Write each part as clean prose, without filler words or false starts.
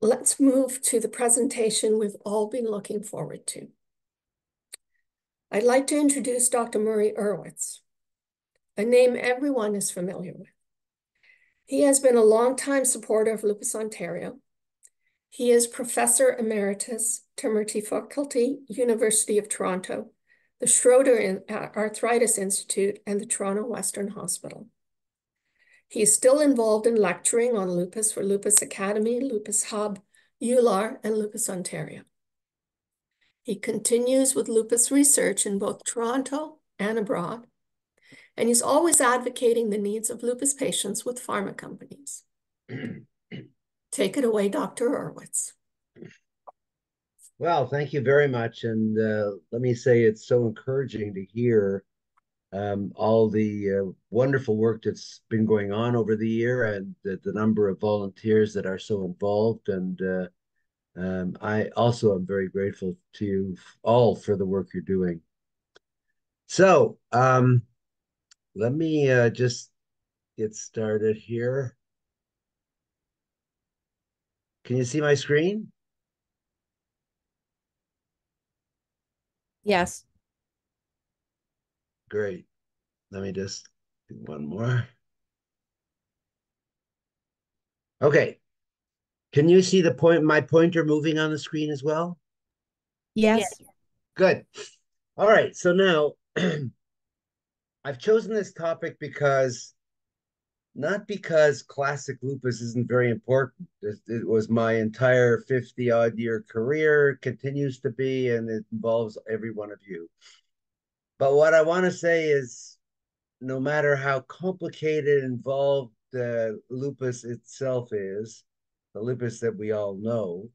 let's move to the presentation we've all been looking forward to. I'd like to introduce Dr. Murray Urowitz, a name everyone is familiar with. He has been a longtime supporter of Lupus Ontario. He is Professor Emeritus, Temerty Faculty, University of Toronto, the Schroeder Arthritis Institute, and the Toronto Western Hospital. He is still involved in lecturing on lupus for Lupus Academy, Lupus Hub, EULAR, and Lupus Ontario. He continues with lupus research in both Toronto and abroad, and he's always advocating the needs of lupus patients with pharma companies. Take it away, Dr. Urowitz. Well, thank you very much. And let me say it's so encouraging to hear all the wonderful work that's been going on over the year and the number of volunteers that are so involved. And I also am very grateful to you all for the work you're doing. So let me just get started here. Can you see my screen? Yes. Great. Let me just do one more. Okay. Can you see my pointer moving on the screen as well? Yes. Good. All right. So now I've chosen this topic not because classic lupus isn't very important. It was my entire 50-odd year career, continues to be, and it involves every one of you. But what I want to say is, no matter how complicated and involved lupus itself is, the lupus that we all know,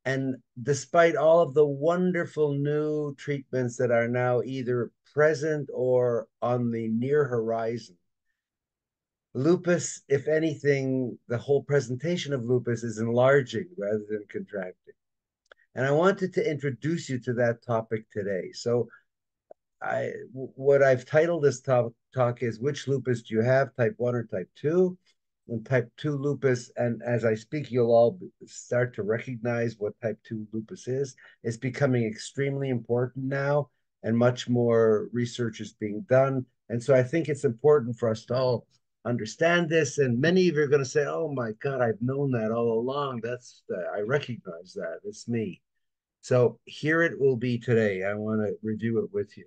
and despite all of the wonderful new treatments that are now either present or on the near horizon, lupus, if anything, the whole presentation of lupus is enlarging rather than contracting. And I wanted to introduce you to that topic today. So what I've titled this talk is, which lupus do you have, type 1 or type 2? And type 2 lupus, and as I speak, you'll all start to recognize what type 2 lupus is. It's becoming extremely important now, and much more research is being done. And so I think it's important for us to all understand this. And many of you are going to say, oh my God, I've known that all along. I recognize that. It's me. So here it will be today. I want to review it with you.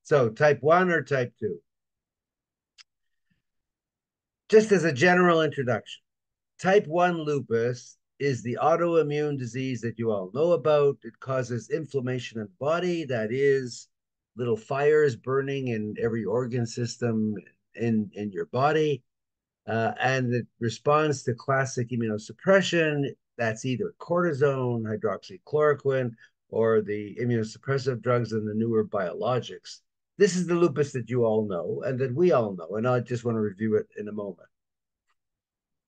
So type 1 or type 2? Just as a general introduction, type 1 lupus is the autoimmune disease that you all know about. It causes inflammation in the body, that is, little fires burning in every organ system in your body. And it responds to classic immunosuppression. That's either cortisone, hydroxychloroquine, or the immunosuppressive drugs and the newer biologics. This is the lupus that you all know and that we all know, and I just want to review it in a moment.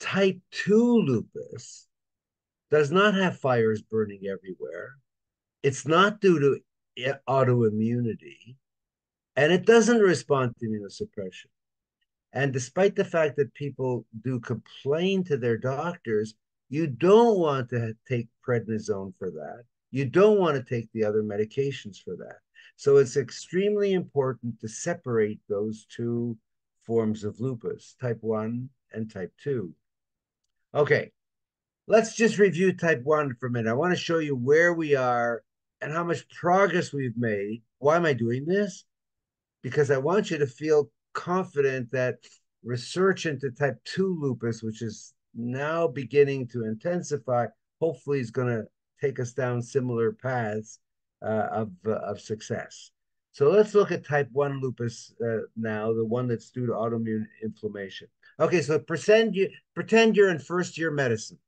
Type 2 lupus does not have fires burning everywhere. It's not due to autoimmunity, and it doesn't respond to immunosuppression. And despite the fact that people do complain to their doctors, you don't want to take prednisone for that. You don't want to take the other medications for that. So it's extremely important to separate those two forms of lupus, type 1 and type 2. Okay, let's just review type 1 for a minute. I want to show you where we are and how much progress we've made. Why am I doing this? Because I want you to feel confident that research into type 2 lupus, which is now beginning to intensify, hopefully is going to take us down similar paths of success. So let's look at type 1 lupus now, the one that's due to autoimmune inflammation. Okay, so pretend you're in first year medicine.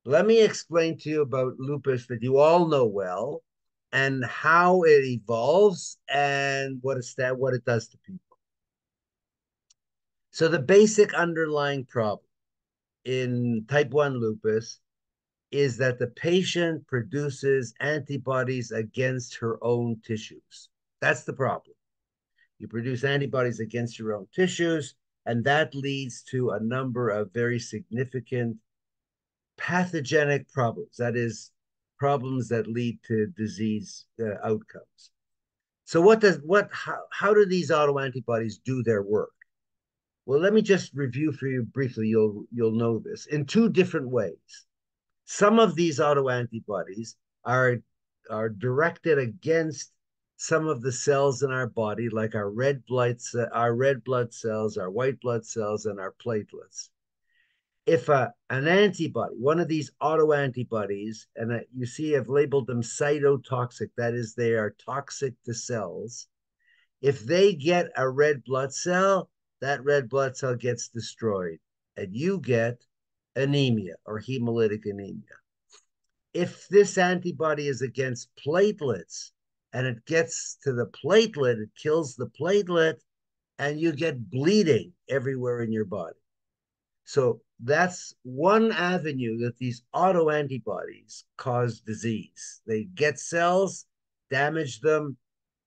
Let me explain to you about lupus that you all know well, and how it evolves and what it does to people. So the basic underlying problem in type 1 lupus is that the patient produces antibodies against her own tissues. That's the problem. You produce antibodies against your own tissues, and that leads to a number of very significant pathogenic problems, that is, problems that lead to disease outcomes. So how do these autoantibodies do their work? Well, let me just review for you briefly. You'll know this in two different ways. Some of these autoantibodies are directed against some of the cells in our body, like our red blood cells, our white blood cells, and our platelets. If an antibody, one of these autoantibodies, and you see I've labeled them cytotoxic, that is, they are toxic to cells. If they get a red blood cell, that red blood cell gets destroyed, and you get anemia or hemolytic anemia. If this antibody is against platelets and it gets to the platelet, it kills the platelet, and you get bleeding everywhere in your body. So that's one avenue that these autoantibodies cause disease. They get cells, damage them,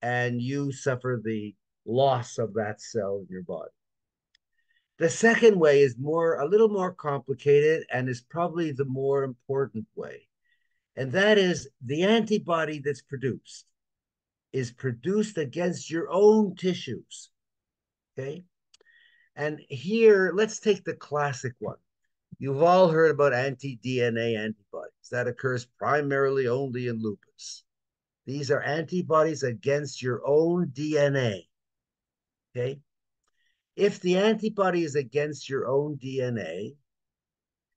and you suffer the loss of that cell in your body. The second way is a little more complicated and is probably the more important way. And that is the antibody that's produced is produced against your own tissues. Okay. And here, let's take the classic one. You've all heard about anti-DNA antibodies. That occurs primarily only in lupus. These are antibodies against your own DNA. Okay. If the antibody is against your own DNA,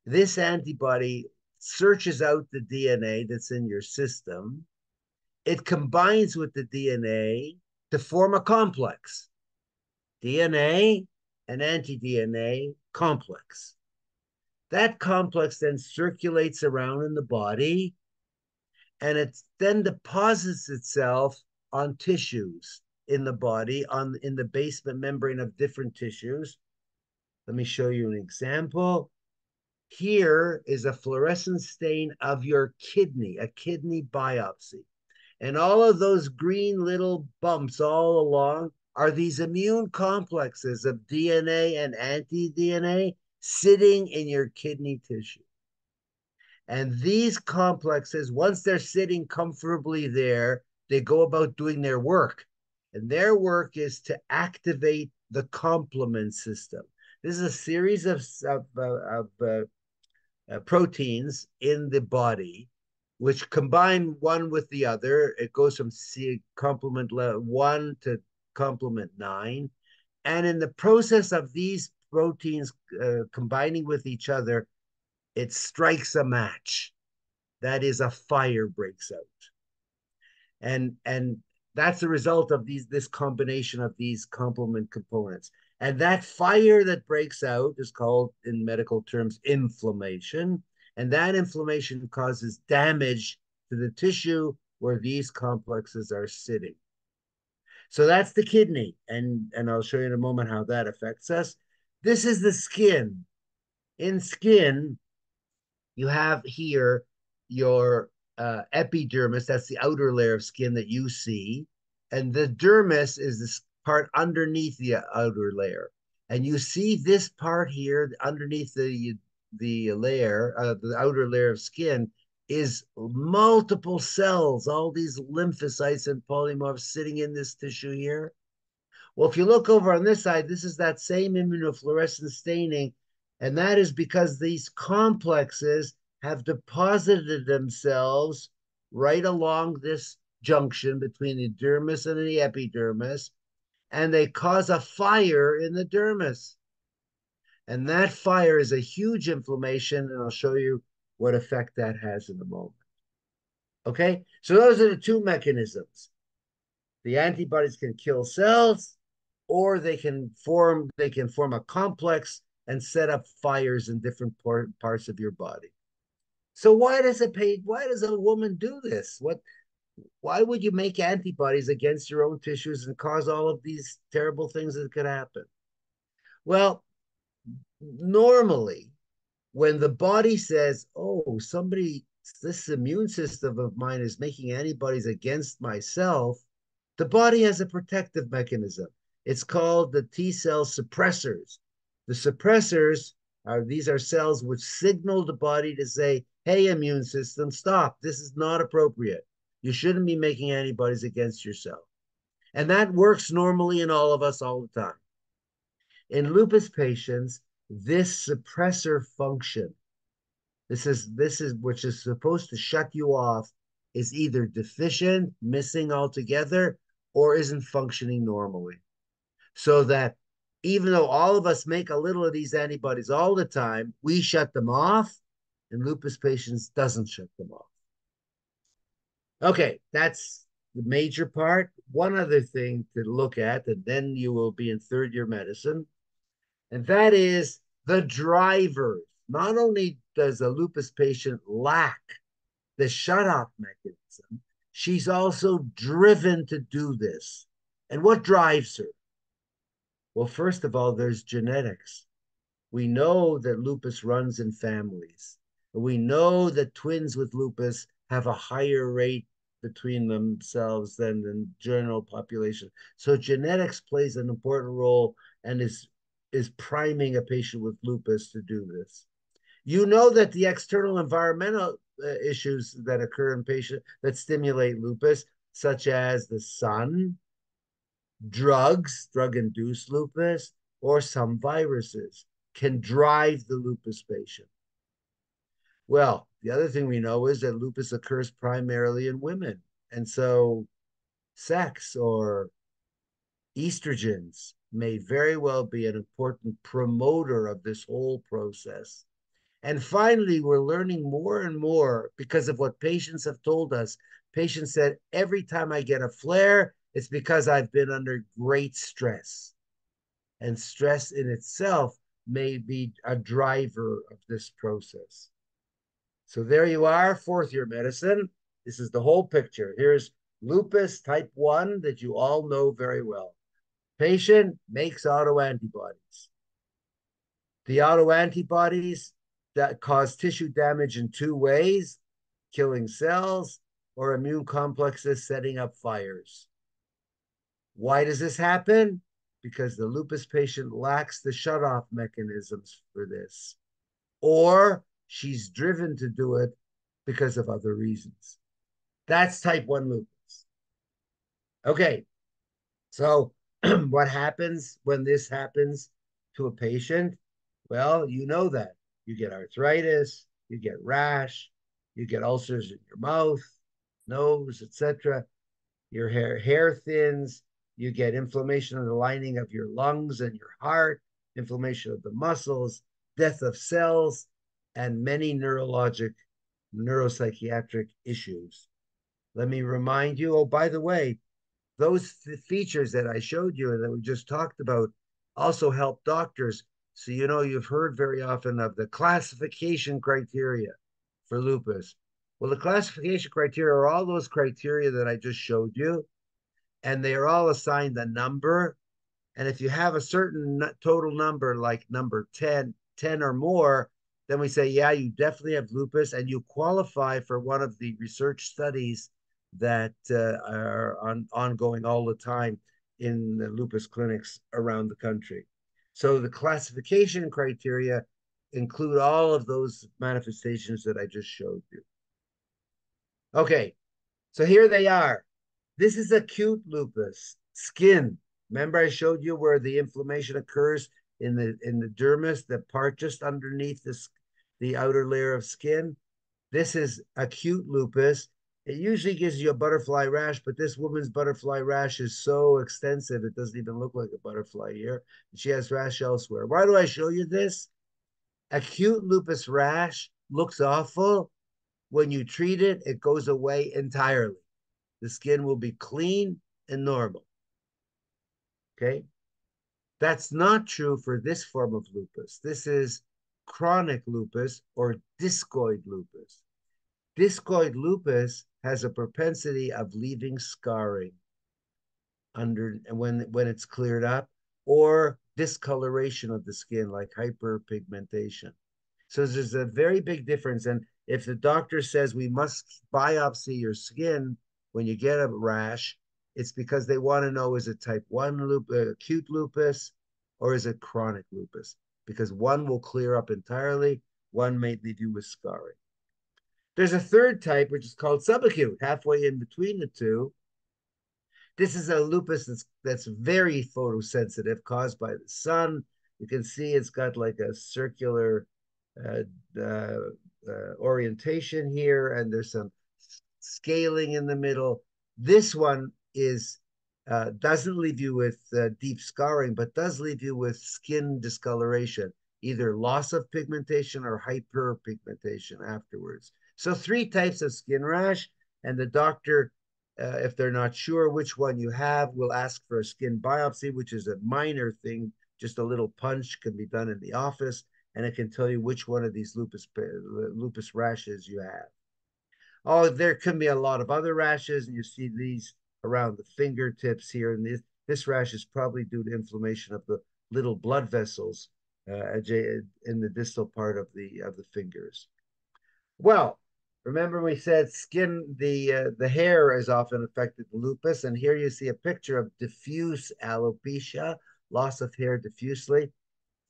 this antibody searches out the DNA that's in your system. It combines with the DNA to form a complex. DNA and anti-DNA complex. That complex then circulates around in the body, and it then deposits itself on tissues in the body, in the basement membrane of different tissues. Let me show you an example. Here is a fluorescent stain of your kidney, a kidney biopsy. And all of those green little bumps all along are these immune complexes of DNA and anti-DNA sitting in your kidney tissue. And these complexes, once they're sitting comfortably there, they go about doing their work. And their work is to activate the complement system. This is a series of proteins in the body, which combine one with the other. It goes from complement 1 to complement 9. And in the process of these proteins combining with each other, it strikes a match. That is, a fire breaks out. And that's the result of this combination of these complement components. And that fire that breaks out is called, in medical terms, inflammation. And that inflammation causes damage to the tissue where these complexes are sitting. So that's the kidney. And I'll show you in a moment how that affects us. This is the skin. In skin, you have here your epidermis. That's the outer layer of skin that you see. And the dermis is this part underneath the outer layer. And you see this part here underneath the layer, the outer layer of skin, is multiple cells, all these lymphocytes and polymorphs sitting in this tissue here. Well, if you look over on this side, this is that same immunofluorescent staining, and that is because these complexes have deposited themselves right along this junction between the dermis and the epidermis, and they cause a fire in the dermis. And that fire is a huge inflammation, and I'll show you what effect that has in a moment. Okay, so those are the two mechanisms. The antibodies can kill cells, or they can form a complex and set up fires in different parts of your body. So why does a woman do this? Why would you make antibodies against your own tissues and cause all of these terrible things that could happen? Well, normally, when the body says, oh, this immune system of mine is making antibodies against myself, the body has a protective mechanism. It's called the T cell suppressors. The suppressors These are cells which signal the body to say, hey, immune system, stop. This is not appropriate. You shouldn't be making antibodies against yourself. And that works normally in all of us all the time. In lupus patients, this suppressor function, this is which is supposed to shut you off, is either deficient, missing altogether, or isn't functioning normally. So that even though all of us make a little of these antibodies all the time, we shut them off, and lupus patients doesn't shut them off. Okay, that's the major part. One other thing to look at, and then you will be in third year medicine, and that is the drivers. Not only does a lupus patient lack the shut-off mechanism, she's also driven to do this. And what drives her? Well, first of all, there's genetics. We know that lupus runs in families. We know that twins with lupus have a higher rate between themselves than the general population. So genetics plays an important role and is priming a patient with lupus to do this. You know that the external environmental issues that occur in patients that stimulate lupus, such as the sun, drugs, drug-induced lupus, or some viruses, can drive the lupus patient. Well, the other thing we know is that lupus occurs primarily in women. And so sex or estrogens may very well be an important promoter of this whole process. And finally, we're learning more and more because of what patients have told us. Patients said, every time I get a flare, it's because I've been under great stress. And stress in itself may be a driver of this process. So there you are, fourth year medicine. This is the whole picture. Here's lupus type 1 that you all know very well. Patient makes autoantibodies. The autoantibodies that cause tissue damage in two ways, killing cells or immune complexes setting up fires. Why does this happen? Because the lupus patient lacks the shutoff mechanisms for this, or she's driven to do it because of other reasons. That's type 1 lupus. Okay, so what happens when this happens to a patient? Well, you know that. You get arthritis, you get rash, you get ulcers in your mouth, nose, etc. Your hair thins, you get inflammation of the lining of your lungs and your heart, inflammation of the muscles, death of cells, and many neuropsychiatric issues. Let me remind you, oh, by the way, those features that I showed you and that we just talked about also help doctors. So, you know, you've heard very often of the classification criteria for lupus. Well, the classification criteria are all those criteria that I just showed you, and they are all assigned a number. And if you have a certain total number, like number 10 or more, then we say, yeah, you definitely have lupus and you qualify for one of the research studies that are ongoing all the time in the lupus clinics around the country. So the classification criteria include all of those manifestations that I just showed you. Okay, so here they are. This is acute lupus, skin. Remember I showed you where the inflammation occurs in the dermis, the part just underneath the outer layer of skin. This is acute lupus. It usually gives you a butterfly rash, but this woman's butterfly rash is so extensive, it doesn't even look like a butterfly here. She has rash elsewhere. Why do I show you this? Acute lupus rash looks awful. When you treat it, it goes away entirely. The skin will be clean and normal. Okay? That's not true for this form of lupus. This is chronic lupus or discoid lupus. Discoid lupus has a propensity of leaving scarring when it's cleared up, or discoloration of the skin like hyperpigmentation. So there's a very big difference. And if the doctor says we must biopsy your skin when you get a rash, it's because they want to know, is it type 1 lupus, acute lupus, or is it chronic lupus? because one will clear up entirely, one may leave you with scarring. There's a third type, which is called subacute, halfway in between the two. This is a lupus that's very photosensitive, caused by the sun. You can see it's got like a circular uh, uh, orientation here, and there's some scaling in the middle. This one is doesn't leave you with deep scarring, but does leave you with skin discoloration, either loss of pigmentation or hyperpigmentation afterwards. So three types of skin rash, and the doctor, if they're not sure which one you have, will ask for a skin biopsy, which is a minor thing, just a little punch can be done in the office, and it can tell you which one of these lupus rashes you have. Oh, there can be a lot of other rashes, and you see these around the fingertips here. And this rash is probably due to inflammation of the little blood vessels in the distal part of the fingers. Well, remember we said the hair is often affected with lupus, and here you see a picture of diffuse alopecia, loss of hair diffusely.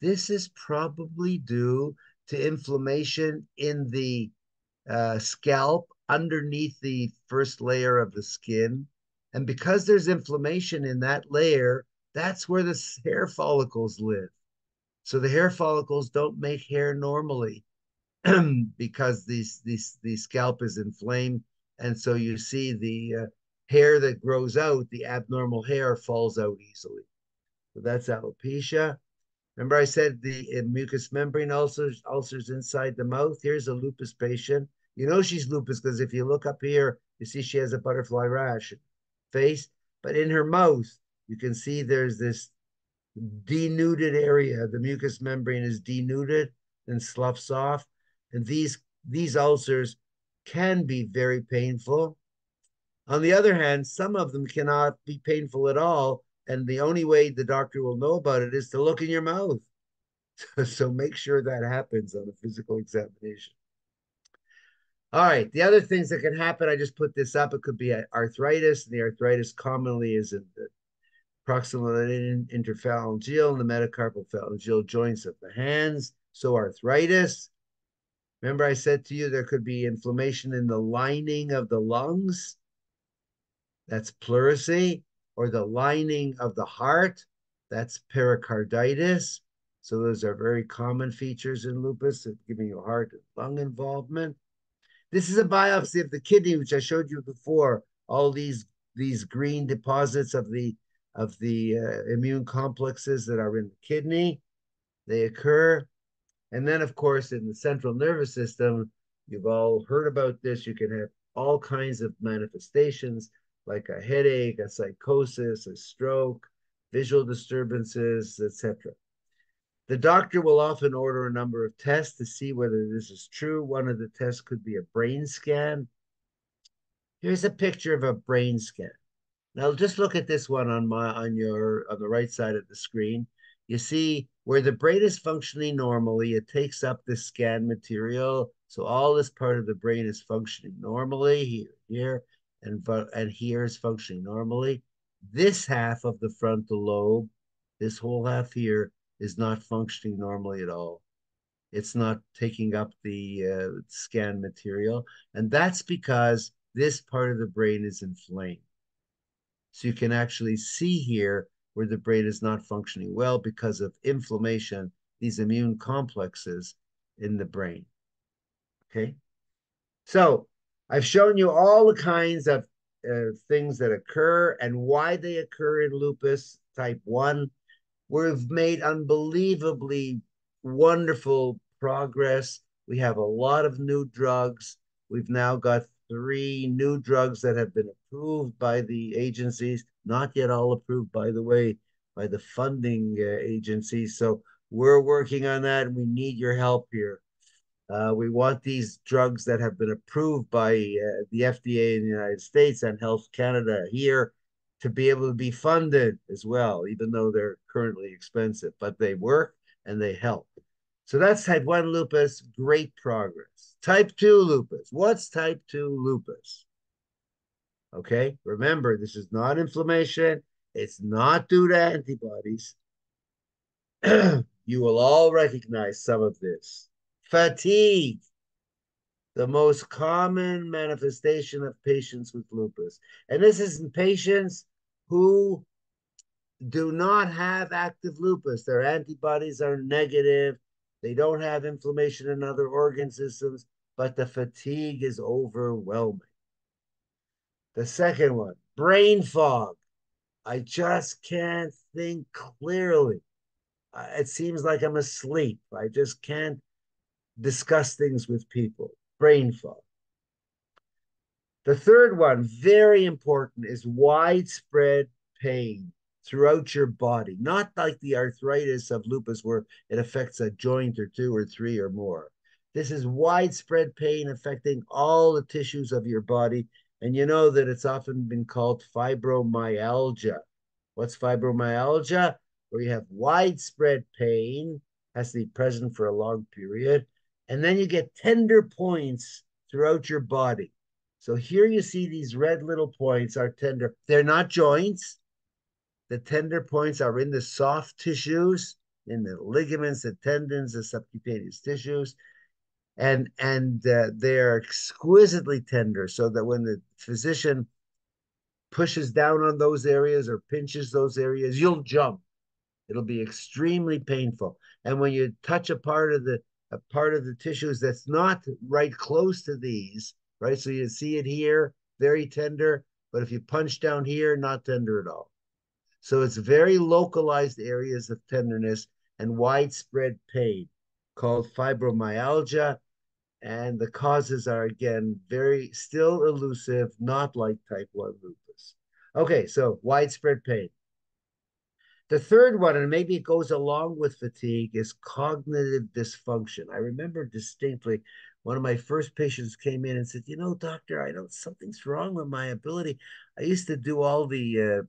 This is probably due to inflammation in the scalp underneath the first layer of the skin. And because there's inflammation in that layer, that's where the hair follicles live. So the hair follicles don't make hair normally because the scalp is inflamed. And so you see the hair that grows out, the abnormal hair falls out easily. So that's alopecia. Remember I said the mucous membrane ulcers inside the mouth? Here's a lupus patient. You know she's lupus because if you look up here, you see she has a butterfly rash face, but in her mouth, you can see there's this denuded area. The mucous membrane is denuded and sloughs off. And these ulcers can be very painful. On the other hand, some of them cannot be painful at all. And the only way the doctor will know about it is to look in your mouth. So make sure that happens on a physical examination. All right, the other things that can happen, I just put this up. It could be arthritis, and the arthritis commonly is in the proximal interphalangeal and the metacarpal phalangeal joints of the hands. So arthritis. Remember I said to you there could be inflammation in the lining of the lungs. That's pleurisy, or the lining of the heart. That's pericarditis. So those are very common features in lupus, giving you heart and lung involvement. This is a biopsy of the kidney, which I showed you before. All these green deposits of the immune complexes that are in the kidney, they occur. And then, of course, in the central nervous system, you've all heard about this. You can have all kinds of manifestations like a headache, a psychosis, a stroke, visual disturbances, etc. The doctor will often order a number of tests to see whether this is true. One of the tests could be a brain scan. Here's a picture of a brain scan. Now just look at this one on the right side of the screen. You see where the brain is functioning normally, it takes up the scan material. So all this part of the brain is functioning normally, here, and here is functioning normally. This half of the frontal lobe, this whole half here, is not functioning normally at all. It's not taking up the scan material. And that's because this part of the brain is inflamed. So you can actually see here where the brain is not functioning well because of inflammation, these immune complexes in the brain. Okay. So I've shown you all the kinds of things that occur and why they occur in lupus type 1. We've made unbelievably wonderful progress. We have a lot of new drugs. We've now got 3 new drugs that have been approved by the agencies, not yet all approved, by the way, by the funding agencies. So we're working on that, and we need your help here. We want these drugs that have been approved by the FDA in the United States and Health Canada here to be able to be funded as well, even though they're currently expensive, but they work and they help. So that's type 1 lupus, great progress. Type 2 lupus. What's type 2 lupus? Okay, remember, this is not inflammation. It's not due to antibodies. You will all recognize some of this. Fatigue, the most common manifestation of patients with lupus. And this is in patients who do not have active lupus. Their antibodies are negative. They don't have inflammation in other organ systems, but the fatigue is overwhelming. The second one, brain fog. I just can't think clearly. It seems like I'm asleep. I just can't discuss things with people. Brain fog. The third one, very important, is widespread pain throughout your body, not like the arthritis of lupus where it affects a joint or two or three or more. This is widespread pain affecting all the tissues of your body. And you know that it's often been called fibromyalgia. What's fibromyalgia? Where you have widespread pain, has to be present for a long period. And then you get tender points throughout your body. So here you see these red little points are tender. They're not joints. The tender points are in the soft tissues, in the ligaments, the tendons, the subcutaneous tissues, and they're exquisitely tender. So that when the physician pushes down on those areas or pinches those areas, you'll jump. It'll be extremely painful. And when you touch a part of the tissues that's not right close to these, right? So you see it here, very tender, but if you punch down here, not tender at all. So it's very localized areas of tenderness and widespread pain called fibromyalgia. And the causes are, again, very still elusive, not like type 1 lupus. Okay, so widespread pain. The third one, and maybe it goes along with fatigue, is cognitive dysfunction. I remember distinctly one of my first patients came in and said, "You know, doctor, I know something's wrong with my ability. I used to do all the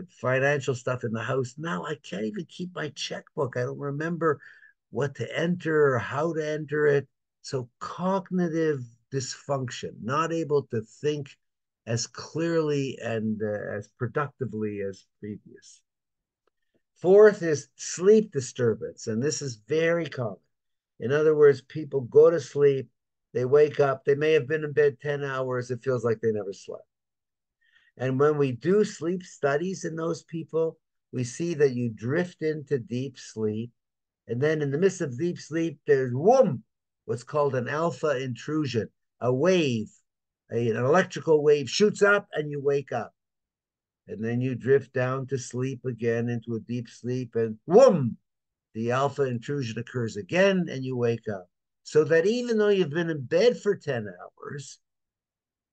financial stuff in the house. Now I can't even keep my checkbook. I don't remember what to enter or how to enter it." So cognitive dysfunction, not able to think as clearly and as productively as previous. Fourth is sleep disturbance, and this is very common. In other words, people go to sleep, they wake up, they may have been in bed 10 hours, it feels like they never slept. And when we do sleep studies in those people, we see that you drift into deep sleep. And then in the midst of deep sleep, there's what's called an alpha intrusion, a wave, an electrical wave shoots up and you wake up. And then you drift down to sleep again into a deep sleep, and the alpha intrusion occurs again, and you wake up. So that even though you've been in bed for 10 hours,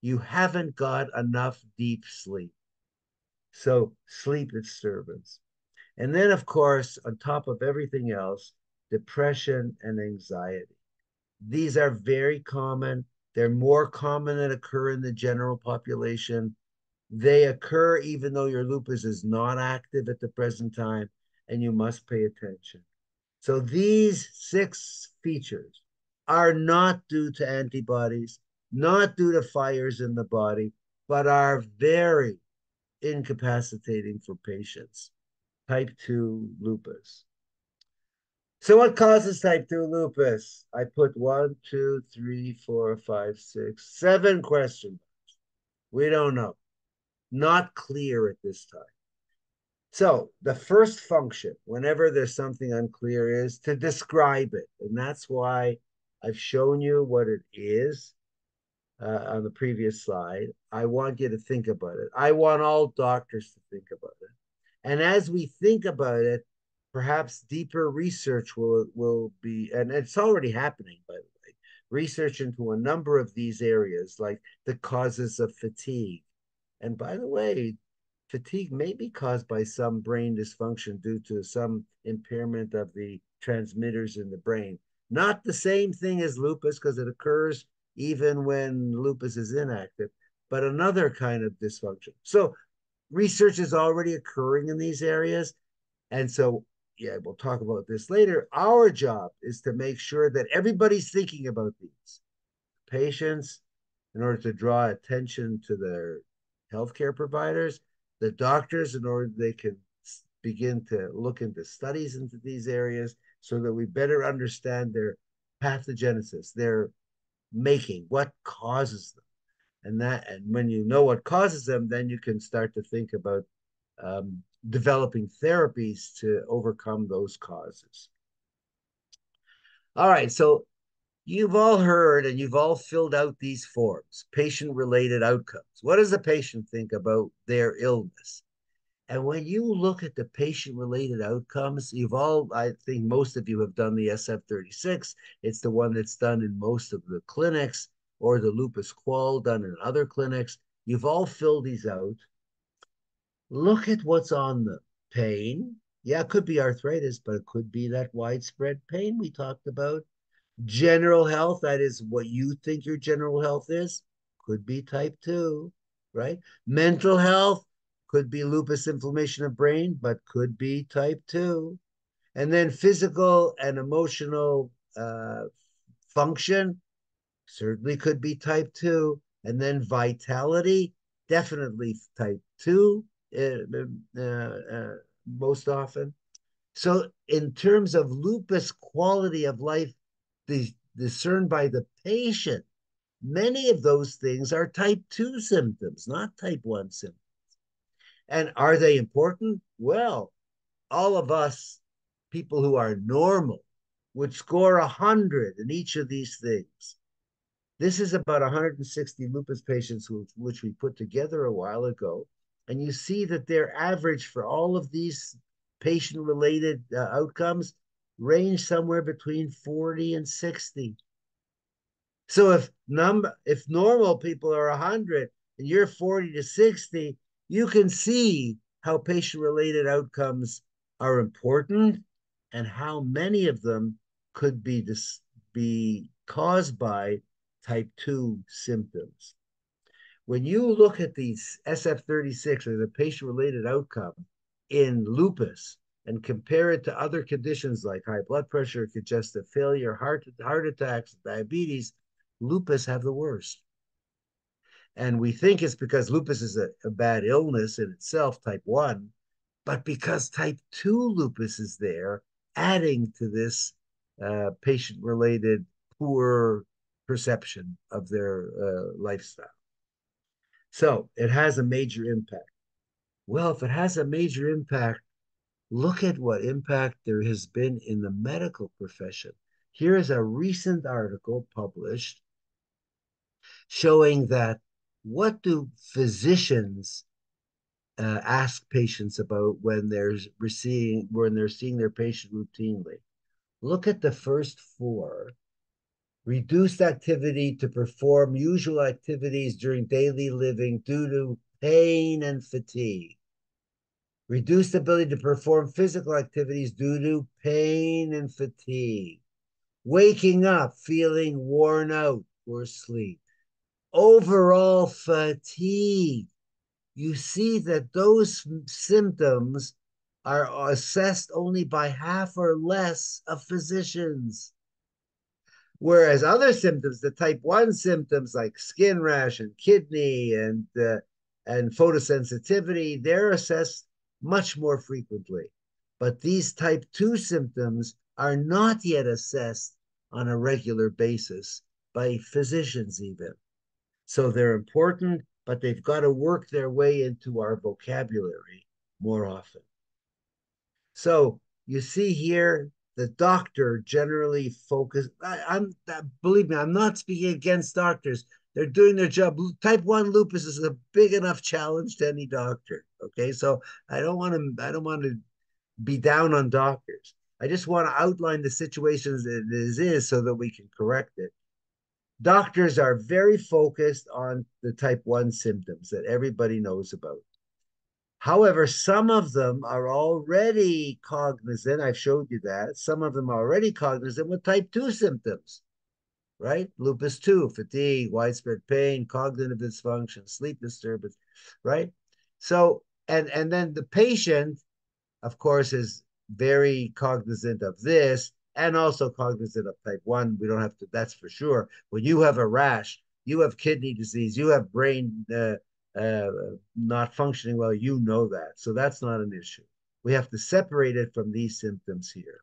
you haven't got enough deep sleep. So sleep disturbance. And then, of course, on top of everything else, depression and anxiety. These are very common. They're more common that occur in the general population. They occur even though your lupus is not active at the present time, and you must pay attention. So these 6 features are not due to antibodies, not due to fires in the body, but are very incapacitating for patients. Type 2 lupus. So what causes type 2 lupus? I put 1, 2, 3, 4, 5, 6, 7 questions. We don't know. Not clear at this time. So the first function, whenever there's something unclear, is to describe it. And that's why I've shown you what it is on the previous slide. I want you to think about it. I want all doctors to think about it. And as we think about it, perhaps deeper research will be, and it's already happening, by the way, research into a number of these areas, like the causes of fatigue. And by the way, fatigue may be caused by some brain dysfunction due to some impairment of the transmitters in the brain. Not the same thing as lupus because it occurs even when lupus is inactive, but another kind of dysfunction. So research is already occurring in these areas. And so, yeah, we'll talk about this later. Our job is to make sure that everybody's thinking about these patients in order to draw attention to their healthcare providers, the doctors, in order they can begin to look into studies into these areas, so that we better understand their pathogenesis, their making, what causes them. And when you know what causes them, then you can start to think about developing therapies to overcome those causes. All right, so you've all heard and you've all filled out these forms, patient-related outcomes. What does the patient think about their illness? And when you look at the patient-related outcomes, I think most of you have done the SF-36. It's the one that's done in most of the clinics, or the Lupus Qual done in other clinics. You've all filled these out. Look at what's on the pain. Yeah, it could be arthritis, but it could be that widespread pain we talked about. General health, that is what you think your general health is, could be type 2, right? Mental health could be lupus inflammation of brain, but could be type 2. And then physical and emotional function certainly could be type 2. And then vitality, definitely type 2 most often. So, in terms of lupus quality of life discerned by the patient, many of those things are type 2 symptoms, not type 1 symptoms. And are they important? Well, all of us, people who are normal, would score 100 in each of these things. This is about 160 lupus patients which we put together a while ago. And you see that their average for all of these patient-related outcomes range somewhere between 40 and 60. So if normal people are 100 and you're 40 to 60, you can see how patient-related outcomes are important and how many of them could be caused by type 2 symptoms. When you look at these SF-36 or the patient-related outcome in lupus and compare it to other conditions like high blood pressure, congestive failure, heart attacks, diabetes, lupus have the worst. And we think it's because lupus is a bad illness in itself, type 1, but because type 2 lupus is there, adding to this patient-related poor perception of their lifestyle. So it has a major impact. Well, if it has a major impact, look at what impact there has been in the medical profession. Here is a recent article published showing that what do physicians ask patients about when they're seeing their patient routinely. Look at the first four. Reduced activity to perform usual activities during daily living due to pain and fatigue. Reduced ability to perform physical activities due to pain and fatigue. Waking up feeling worn out or sleep. Overall fatigue. You see that those symptoms are assessed only by half or less of physicians. Whereas other symptoms, the type 1 symptoms like skin rash and kidney and photosensitivity, they're assessed much more frequently. But these type 2 symptoms are not yet assessed on a regular basis by physicians even. So they're important, but they've got to work their way into our vocabulary more often. So you see here, the doctor generally believe me, I'm not speaking against doctors. They're doing their job. Type 1 lupus is a big enough challenge to any doctor. Okay, so I don't want to be down on doctors. I just want to outline the situations that it is so that we can correct it. Doctors are very focused on the type 1 symptoms that everybody knows about. However, some of them are already cognizant. I've showed you that. Some of them are already cognizant with type 2 symptoms, right? Lupus 2, fatigue, widespread pain, cognitive dysfunction, sleep disturbance, right? So, and then the patient, of course, is very cognizant of this and also cognizant of type 1. We don't have to, that's for sure. When you have a rash, you have kidney disease, you have brain not functioning well, you know that. So that's not an issue. We have to separate it from these symptoms here.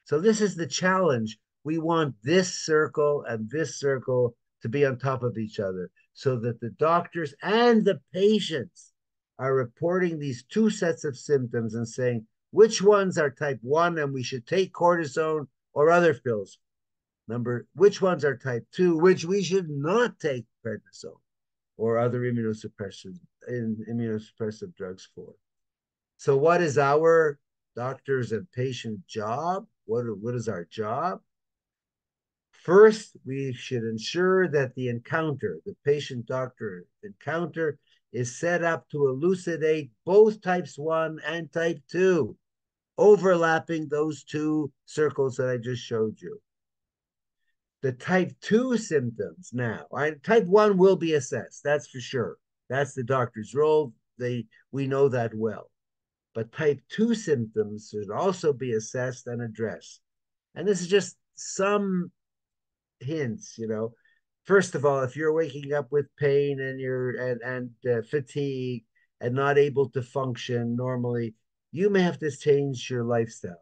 So this is the challenge. We want this circle and this circle to be on top of each other so that the doctors and the patients are reporting these two sets of symptoms and saying which ones are type 1 and we should take cortisone or other pills. Which ones are type 2, which we should not take prednisone or other immunosuppressive drugs for. So what is our doctors and patient job? What is our job? First, we should ensure that the encounter, the patient-doctor encounter, is set up to elucidate both types 1 and type 2, overlapping those two circles that I just showed you. The type 2 symptoms now, type 1 will be assessed, that's for sure. That's the doctor's role. We know that well. But type 2 symptoms should also be assessed and addressed. And this is just some hints, you know. First of all, if you're waking up with pain and fatigue and not able to function normally, you may have to change your lifestyle.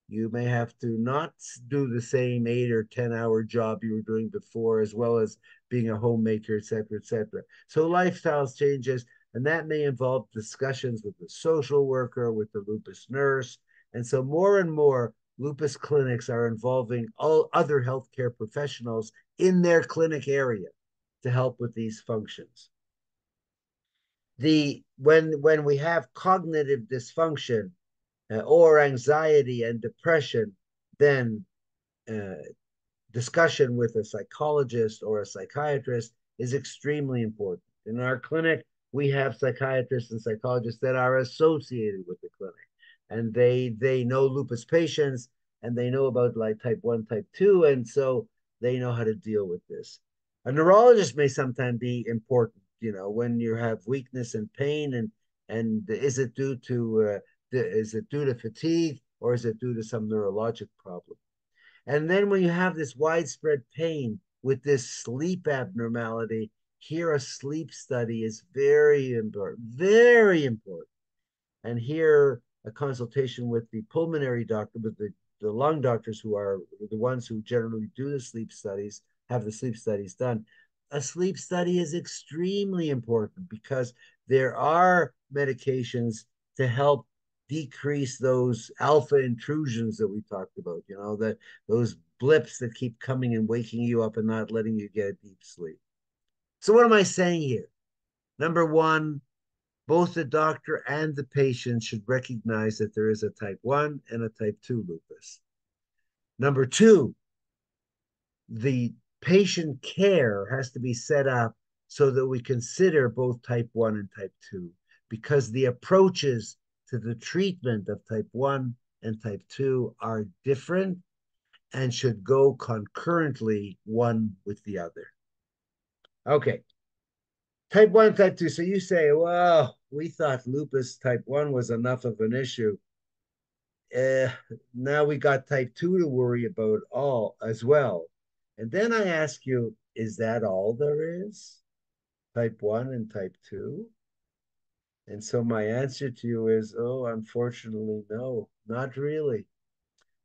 You may have to not do the same 8 or 10 hour job you were doing before, as well as being a homemaker, et cetera, et cetera. So lifestyles changes, and that may involve discussions with the social worker, with the lupus nurse. And so more and more lupus clinics are involving all other healthcare professionals in their clinic area to help with these functions. When we have cognitive dysfunction or anxiety and depression, then discussion with a psychologist or a psychiatrist is extremely important. In our clinic, we have psychiatrists and psychologists that are associated with the clinic, and they know lupus patients, and they know about like type 1, type 2, and so they know how to deal with this. A neurologist may sometimes be important, you know, when you have weakness and pain, and is it due to fatigue, or is it due to some neurologic problem? And then when you have this widespread pain with this sleep abnormality, here a sleep study is very important, very important. And here a consultation with the pulmonary doctor, with the lung doctors, who are the ones who generally do the sleep studies, have the sleep studies done. A sleep study is extremely important because there are medications to help decrease those alpha intrusions that we talked about, you know, that those blips that keep coming and waking you up and not letting you get a deep sleep. So what am I saying here? Number one, both the doctor and the patient should recognize that there is a type 1 and a type 2 lupus. Number two, the patient care has to be set up so that we consider both type 1 and type 2, because the approaches to the treatment of type 1 and type 2 are different and should go concurrently, one with the other. Okay. Type 1, type 2. So you say, well, we thought lupus type 1 was enough of an issue. Now we got type 2 to worry about all as well. And then I ask you, is that all there is? Type 1 and type 2? And so my answer to you is, oh, unfortunately, no, not really.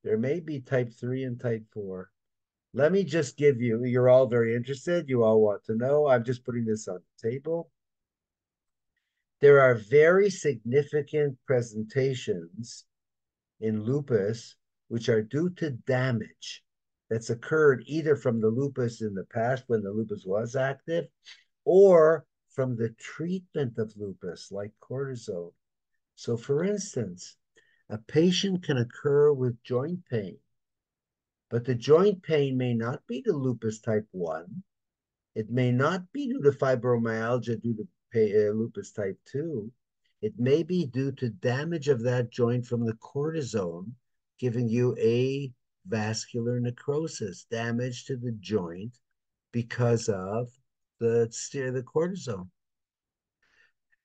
There may be type 3 and type 4. Let me just give you, you're all very interested. You all want to know. I'm just putting this on the table. There are very significant presentations in lupus which are due to damage that's occurred either from the lupus in the past when the lupus was active, or from the treatment of lupus like cortisone. So for instance, a patient can occur with joint pain, but the joint pain may not be to lupus type 1. It may not be due to fibromyalgia due to lupus type 2. It may be due to damage of that joint from the cortisone, giving you a vascular necrosis, damage to the joint because of the cortisone.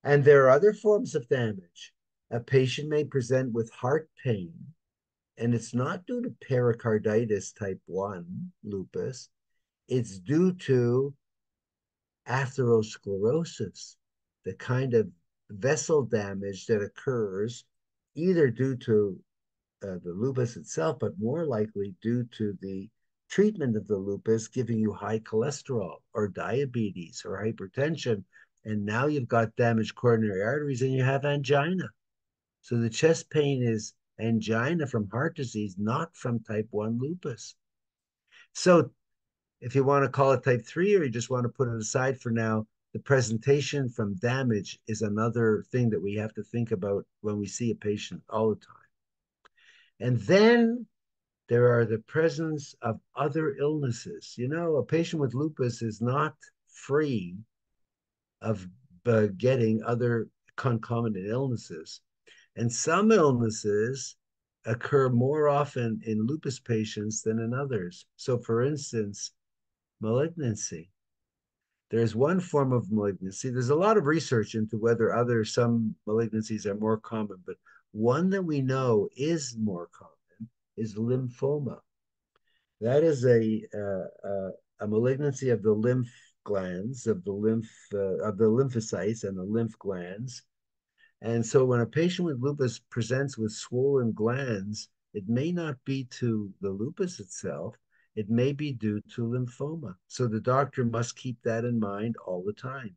And there are other forms of damage. A patient may present with heart pain, and it's not due to pericarditis type 1 lupus. It's due to atherosclerosis, the kind of vessel damage that occurs either due to the lupus itself, but more likely due to the treatment of the lupus giving you high cholesterol or diabetes or hypertension. And now you've got damaged coronary arteries and you have angina. So the chest pain is angina from heart disease, not from type 1 lupus. So if you want to call it type 3 or you just want to put it aside for now, the presentation from damage is another thing that we have to think about when we see a patient all the time. And then there are the presence of other illnesses. You know, a patient with lupus is not free of getting other concomitant illnesses. And some illnesses occur more often in lupus patients than in others. So, for instance, malignancy. There's one form of malignancy. There's a lot of research into whether some malignancies are more common, but one that we know is more common is lymphoma. That is a malignancy of the lymph glands, of the lymphocytes and the lymph glands. And so when a patient with lupus presents with swollen glands, it may not be to the lupus itself, it may be due to lymphoma. So the doctor must keep that in mind all the time.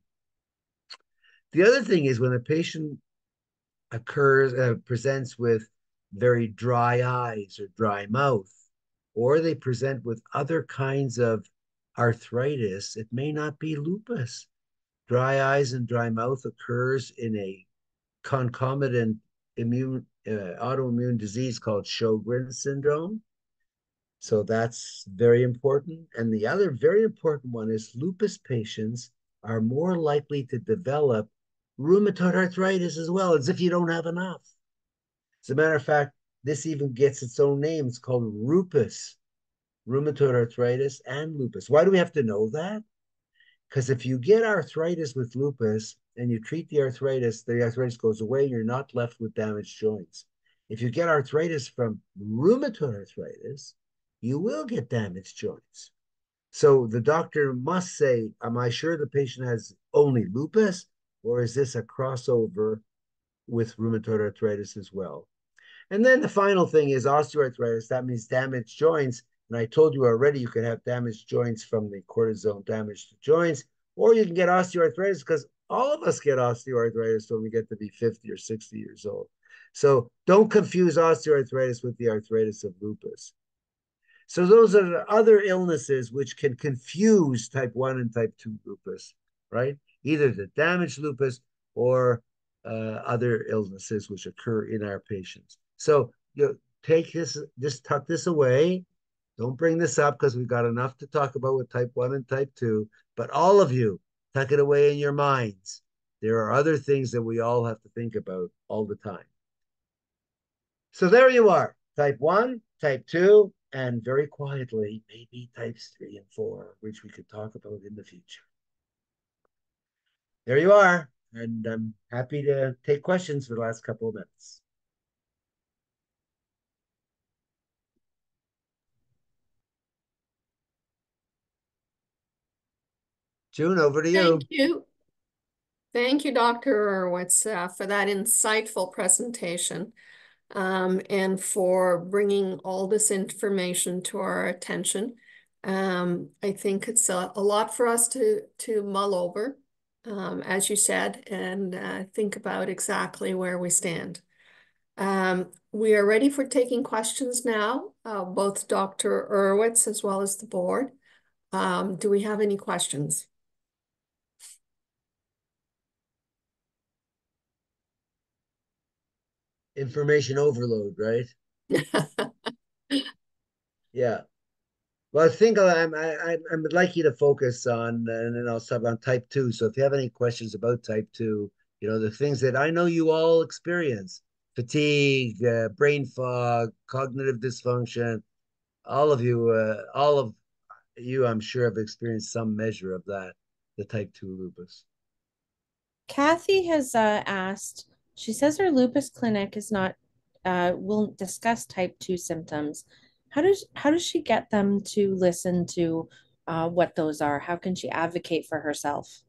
The other thing is when a patient presents with very dry eyes or dry mouth, or they present with other kinds of arthritis, it may not be lupus. Dry eyes and dry mouth occurs in a concomitant autoimmune disease called Sjogren's syndrome. So that's very important. And the other very important one is lupus patients are more likely to develop rheumatoid arthritis as well, as if you don't have enough. As a matter of fact, this even gets its own name. It's called rupus, rheumatoid arthritis and lupus. Why do we have to know that? Because if you get arthritis with lupus and you treat the arthritis goes away and you're not left with damaged joints. If you get arthritis from rheumatoid arthritis, you will get damaged joints. So the doctor must say, am I sure the patient has only lupus, or is this a crossover with rheumatoid arthritis as well? And then the final thing is osteoarthritis. That means damaged joints. And I told you already, you can have damaged joints from the cortisone damage to joints, or you can get osteoarthritis because all of us get osteoarthritis when we get to be 50 or 60 years old. So don't confuse osteoarthritis with the arthritis of lupus. So those are the other illnesses which can confuse type 1 and type 2 lupus, right? Either the damaged lupus or other illnesses which occur in our patients. So take this, just tuck this away. Don't bring this up because we've got enough to talk about with type 1 and type 2. But all of you, tuck it away in your minds. There are other things that we all have to think about all the time. So there you are, type 1, type 2, and very quietly, maybe types 3 and 4, which we could talk about in the future. There you are, and I'm happy to take questions for the last couple of minutes. June, over to you. Thank you. Thank you, Dr. Urowitz, for that insightful presentation and for bringing all this information to our attention. I think it's a lot for us to mull over, as you said, and think about exactly where we stand. We are ready for taking questions now, both Dr. Urowitz as well as the board. Do we have any questions? Information overload, right? Yeah. Well, I think I would like you to focus on, and then I'll start on type 2. So if you have any questions about type 2, the things that I know you all experience, fatigue, brain fog, cognitive dysfunction, all of you, I'm sure, have experienced some measure of that, the type 2 lupus. Kathy has asked, she says her lupus clinic is not, will discuss type 2 symptoms. How does she get them to listen to what those are? How can she advocate for herself?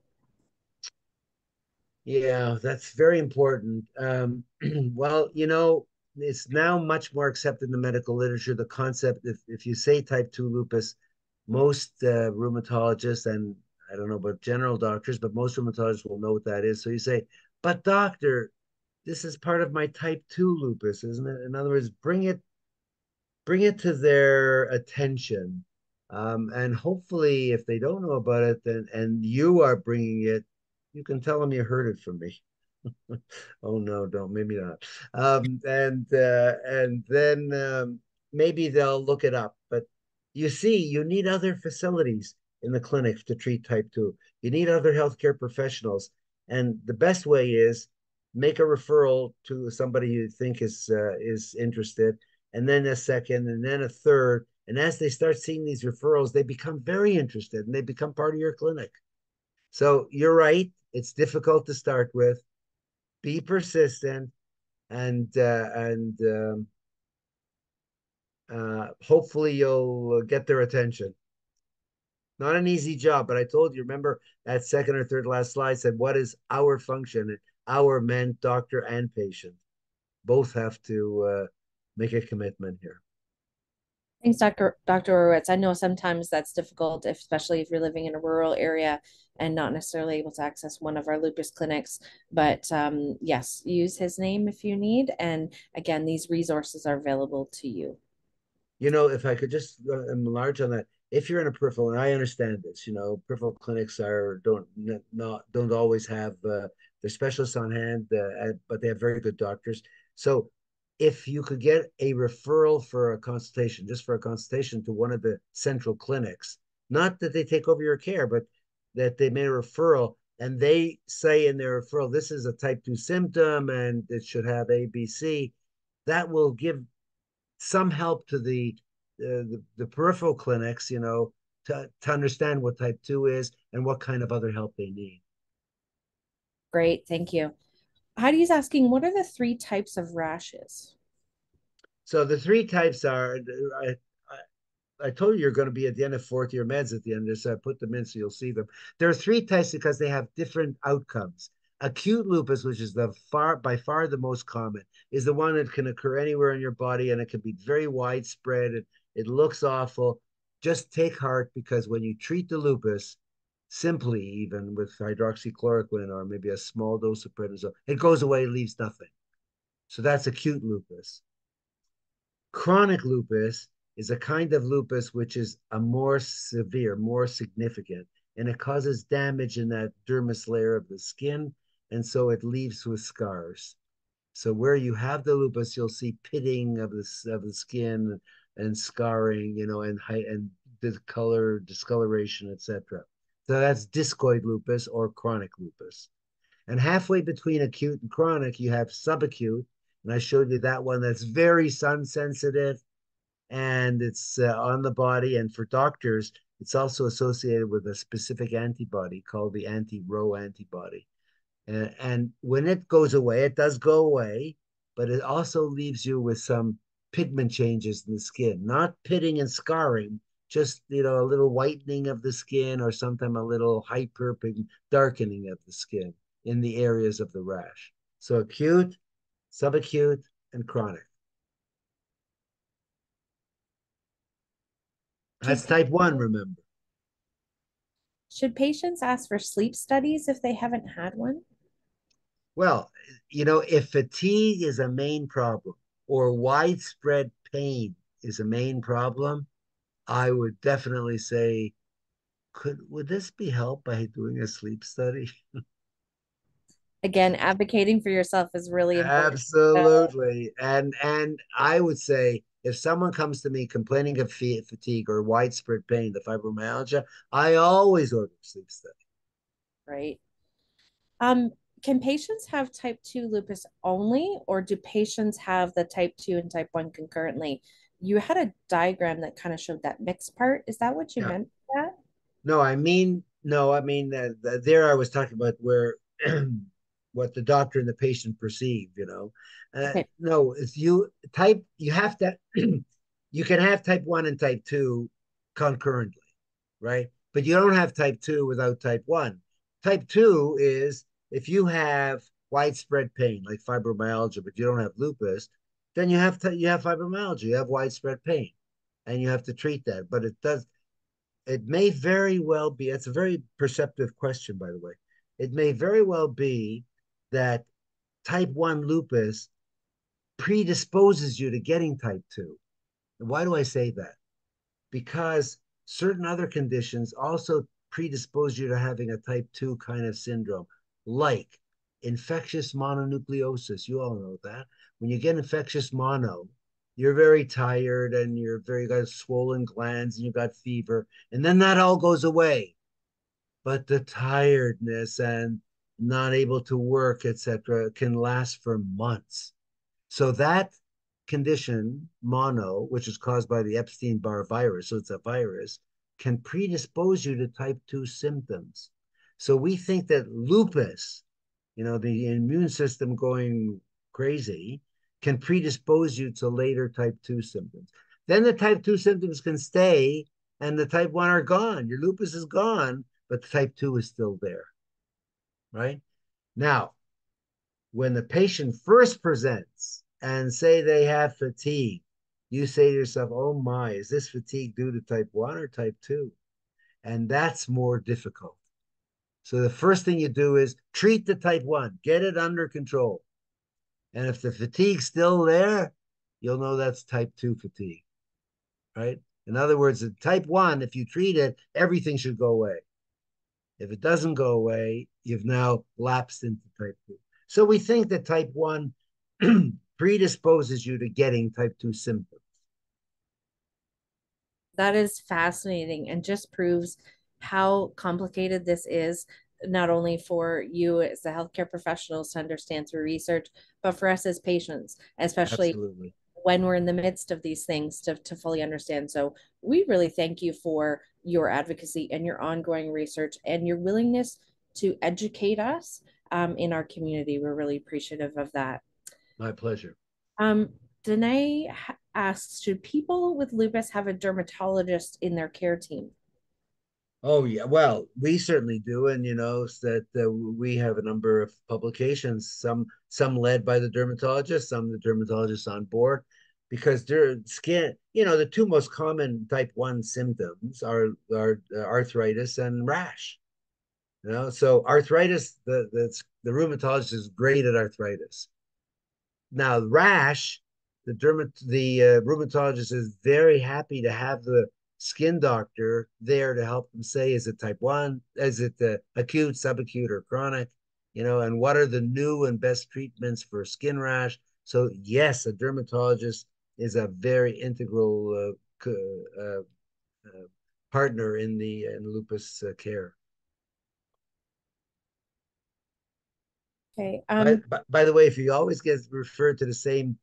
Yeah, that's very important. Well, it's now much more accepted in the medical literature. The concept, if you say type 2 lupus, most rheumatologists, and I don't know about general doctors, but most rheumatologists will know what that is. So you say, but doctor, this is part of my type 2 lupus, isn't it? In other words, bring it to their attention. And hopefully, if they don't know about it, then and you are bringing it, you can tell them you heard it from me. Oh no, don't maybe not. And then maybe they'll look it up. But you see, you need other facilities in the clinic to treat type 2. You need other healthcare professionals, and the best way is make a referral to somebody you think is interested, and then a second, and then a third. And as they start seeing these referrals, they become very interested, and they become part of your clinic. So you're right; it's difficult to start with. Be persistent, and hopefully you'll get their attention. Not an easy job, but I told you, remember that second or third last slide said, what is our function? Our meant doctor and patient. Both have to make a commitment here. Thanks, Dr. Urowitz. I know sometimes that's difficult, especially if you're living in a rural area and not necessarily able to access one of our lupus clinics. But yes, use his name if you need. And again, these resources are available to you. If I could just enlarge on that, if you're in a peripheral, and I understand this, peripheral clinics don't always have their specialists on hand, but they have very good doctors. So if you could get a referral for a consultation, just for a consultation to one of the central clinics, not that they take over your care, but that they made a referral and they say in their referral, this is a type 2 symptom and it should have ABC, that will give some help to the peripheral clinics, to understand what type 2 is and what kind of other help they need. Great, thank you. Heidi's asking, what are the three types of rashes? So the three types are, I told you you're going to be at the end of fourth year meds at the end of this. So I put them in so you'll see them. There are three types because they have different outcomes. Acute lupus, which is by far the most common, is the one that can occur anywhere in your body and it can be very widespread. It looks awful. Just take heart because when you treat the lupus, simply even with hydroxychloroquine or maybe a small dose of prednisone, it goes away, leaves nothing. So that's acute lupus. Chronic lupus is a kind of lupus which is a more severe, more significant, and it causes damage in that dermis layer of the skin, and so it leaves with scars. So where you have the lupus, you'll see pitting of the skin and scarring, and discoloration, etc. So that's discoid lupus or chronic lupus. And halfway between acute and chronic, you have subacute, and I showed you that one that's very sun sensitive and it's on the body. And for doctors, it's also associated with a specific antibody called the anti-Ro antibody. And when it goes away, it does go away, but it also leaves you with some pigment changes in the skin, not pitting and scarring, just a little whitening of the skin or sometimes a little hyper darkening of the skin in the areas of the rash. So acute, subacute, and chronic. That's type 1, remember. Should patients ask for sleep studies if they haven't had one? Well, if fatigue is a main problem or widespread pain is a main problem, I would definitely say, would this be helped by doing a sleep study? Again, advocating for yourself is really important. Absolutely. And I would say if someone comes to me complaining of fatigue or widespread pain, the fibromyalgia, I always order a sleep study. Right. Um, can patients have type 2 lupus only, or do patients have the type 2 and type 1 concurrently? You had a diagram that kind of showed that mixed part. Is that what you Yeah. meant by that? No, I mean there I was talking about where what the doctor and the patient perceive. Okay. No, if you have to, you can have type 1 and type 2 concurrently, right? But you don't have type 2 without type 1. Type 2 is if you have widespread pain like fibromyalgia, but you don't have lupus, then you have fibromyalgia, you have widespread pain, and you have to treat that. But it may very well be, it's a very perceptive question, by the way. It may very well be that type 1 lupus predisposes you to getting type 2. And why do I say that? Because certain other conditions also predispose you to having a type 2 kind of syndrome, like infectious mononucleosis. You all know that. When you get infectious mono, you're very tired and you're very got swollen glands and you got fever, and then that all goes away. But the tiredness and not able to work, etc., can last for months. So that condition, mono, which is caused by the Epstein-Barr virus, so it's a virus, can predispose you to type 2 symptoms. So we think that lupus, the immune system going crazy, can predispose you to later type 2 symptoms. Then the type 2 symptoms can stay and the type 1 are gone. Your lupus is gone, but the type 2 is still there, right? Now, when the patient first presents and say they have fatigue, you say to yourself, oh my, is this fatigue due to type 1 or type 2? And that's more difficult. So the first thing you do is treat the type 1, get it under control. And if the fatigue's still there, you'll know that's type 2 fatigue, right? In other words, the type 1, if you treat it, everything should go away. If it doesn't go away, you've now lapsed into type 2. So we think that type 1 predisposes you to getting type 2 symptoms. That is fascinating and just proves how complicated this is, not only for you as the healthcare professionals to understand through research, but for us as patients, especially Absolutely. when we're in the midst of these things to fully understand. So we really thank you for your advocacy and your ongoing research and your willingness to educate us in our community. We're really appreciative of that. My pleasure. Um, Danae asks, should people with lupus have a dermatologist in their care team? Oh yeah, well, we certainly do, and that we have a number of publications, some led by the dermatologist, some the dermatologists on board, because their skin, the two most common type 1 symptoms are arthritis and rash. So arthritis, the rheumatologist is great at arthritis. Now, rash, the rheumatologist is very happy to have the skin doctor there to help them say, is it type 1? Is it acute, subacute, or chronic? And what are the new and best treatments for skin rash? So, yes, a dermatologist is a very integral partner in the lupus care. Okay. By the way, if you always get referred to the same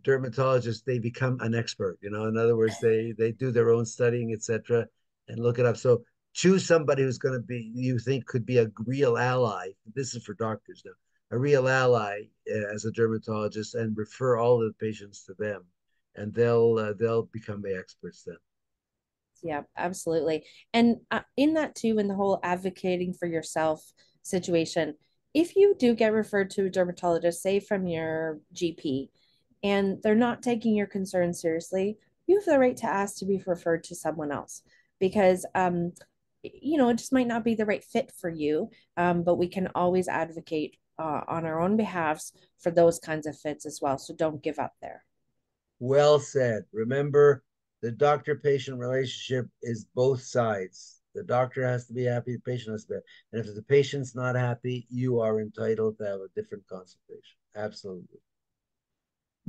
dermatologist, they become an expert. In other words, they do their own studying, etc., and look it up. So choose somebody who's going to be you think could be a real ally. This is for doctors now. A real ally as a dermatologist, and refer all the patients to them, and they'll become the experts then. Yeah, absolutely. And in that too, in the whole advocating for yourself situation, if you do get referred to a dermatologist, say from your GP, and they're not taking your concerns seriously, you have the right to ask to be referred to someone else because, it just might not be the right fit for you. But we can always advocate on our own behalfs for those kinds of fits as well. So don't give up there. Well said. Remember, the doctor-patient relationship is both sides. The doctor has to be happy, the patient has to be happy. And if the patient's not happy, you are entitled to have a different consultation. Absolutely.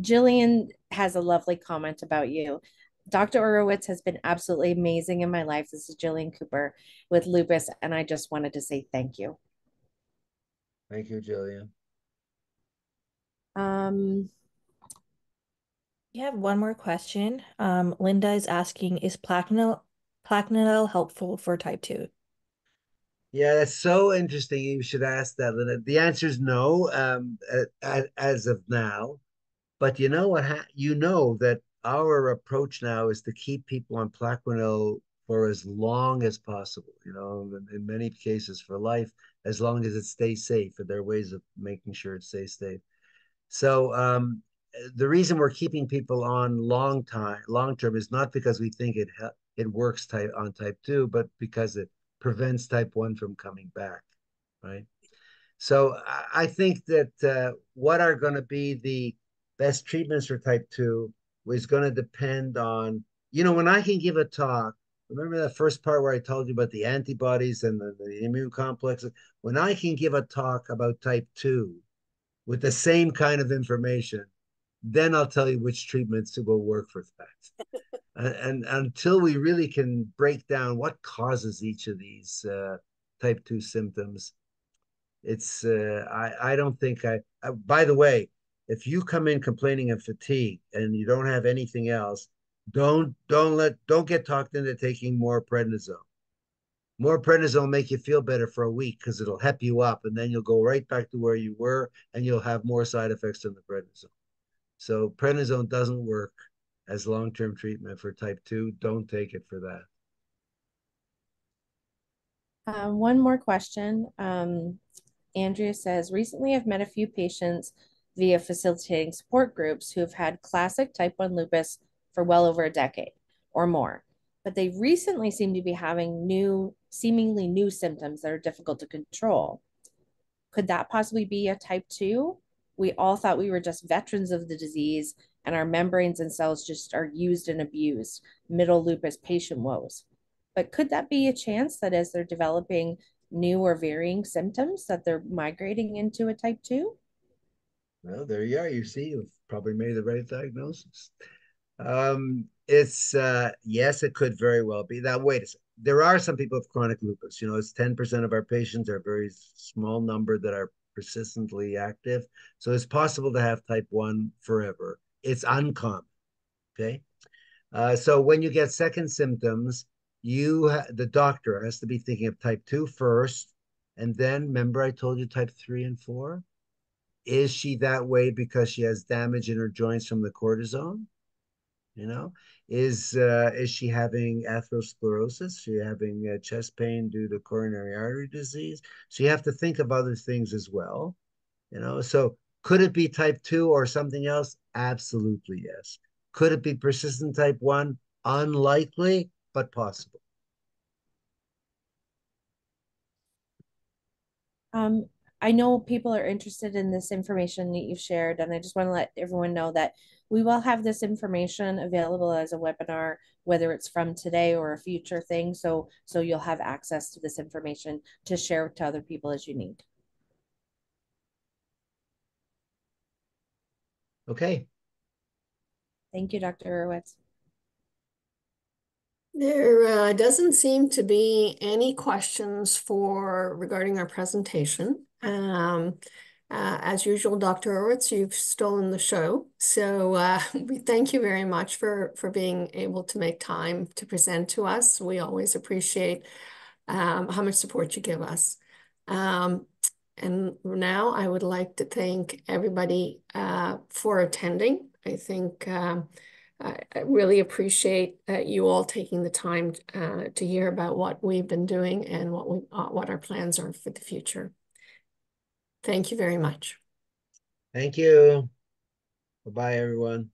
Jillian has a lovely comment about you. Dr. Urowitz has been absolutely amazing in my life. This is Jillian Cooper with Lupus, and I just wanted to say thank you. Thank you, Jillian. Um, We have one more question. Linda is asking, is Plaquenil helpful for type 2? Yeah, that's so interesting. You should ask that, Linda. The answer is no, as of now. But you know what? You know that our approach now is to keep people on Plaquenil for as long as possible. In many cases for life, as long as it stays safe. And there are ways of making sure it stays safe. So the reason we're keeping people on long term is not because we think it works on type 2, but because it prevents type 1 from coming back, right? So I think that what are going to be the best treatments for type 2 is going to depend on, when I can give a talk, remember that first part where I told you about the antibodies and the immune complexes? When I can give a talk about type 2 with the same kind of information, then I'll tell you which treatments will work for that. And until we really can break down what causes each of these type 2 symptoms, it's I don't think by the way, if you come in complaining of fatigue and you don't have anything else, don't get talked into taking more prednisone. More prednisone will make you feel better for a week because it'll hep you up, and then you'll go right back to where you were, and you'll have more side effects than the prednisone. So prednisone doesn't work as long-term treatment for type 2. Don't take it for that. One more question. Andrea says, recently I've met a few patients via facilitating support groups who have had classic type 1 lupus for well over a decade or more, but they recently seem to be having seemingly new symptoms that are difficult to control. Could that possibly be a type 2? We all thought we were just veterans of the disease and our membranes and cells just are used and abused. Middle lupus patient woes. But could that be a chance that as they're developing new or varying symptoms that they're migrating into a type 2? Well, there you are. You see, you've probably made the right diagnosis. It's yes, it could very well be that. Wait a second. There are some people with chronic lupus. It's 10% of our patients are a very small number that are persistently active. So it's possible to have type 1 forever. It's uncommon. Okay. So when you get second symptoms, the doctor has to be thinking of type 2 first. And then remember I told you type 3 and 4? Is she that way because she has damage in her joints from the cortisone? Is she having atherosclerosis? Is she having chest pain due to coronary artery disease? So you have to think of other things as well. So could it be type 2 or something else? Absolutely, yes. Could it be persistent type 1? Unlikely, but possible. I know people are interested in this information that you've shared, and I just want to let everyone know that we will have this information available as a webinar, whether it's from today or a future thing. So you'll have access to this information to share to other people as you need. Okay. Thank you, Dr. Urowitz. There doesn't seem to be any questions regarding our presentation. As usual, Dr. Urowitz, you've stolen the show. So we thank you very much for being able to make time to present to us. We always appreciate how much support you give us. And now I would like to thank everybody for attending. I think I really appreciate you all taking the time to hear about what we've been doing and what our plans are for the future. Thank you very much. Thank you. Bye-bye, everyone.